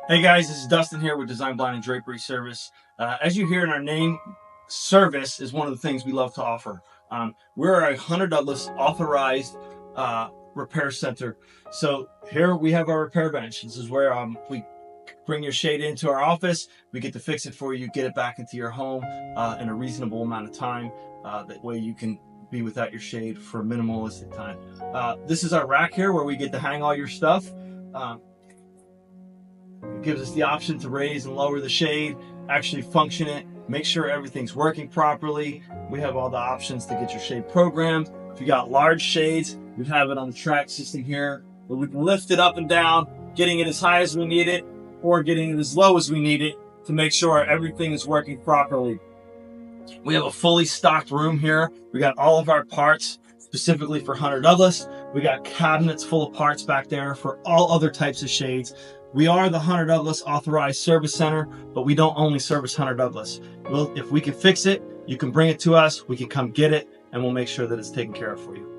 Hey guys, this is Dustin here with Design Blind and Drapery Service. As you hear in our name, service is one of the things we love to offer. We're a Hunter Douglas authorized repair center. So here we have our repair bench. This is where we bring your shade into our office. We get to fix it for you, get it back into your home in a reasonable amount of time. That way you can be without your shade for a minimalistic time. This is our rack here where we get to hang all your stuff. It gives us the option to raise and lower the shade, actually function it, make sure everything's working properly. We have all the options to get your shade programmed. If you got large shades, we have it on the track system here, where we can lift it up and down, getting it as high as we need it, or getting it as low as we need it to make sure everything is working properly. We have a fully stocked room here. We got all of our parts specifically for Hunter Douglas. We got cabinets full of parts back there for all other types of shades. We are the Hunter Douglas Authorized Service Center, but we don't only service Hunter Douglas. Well, if we can fix it, you can bring it to us, we can come get it, and we'll make sure that it's taken care of for you.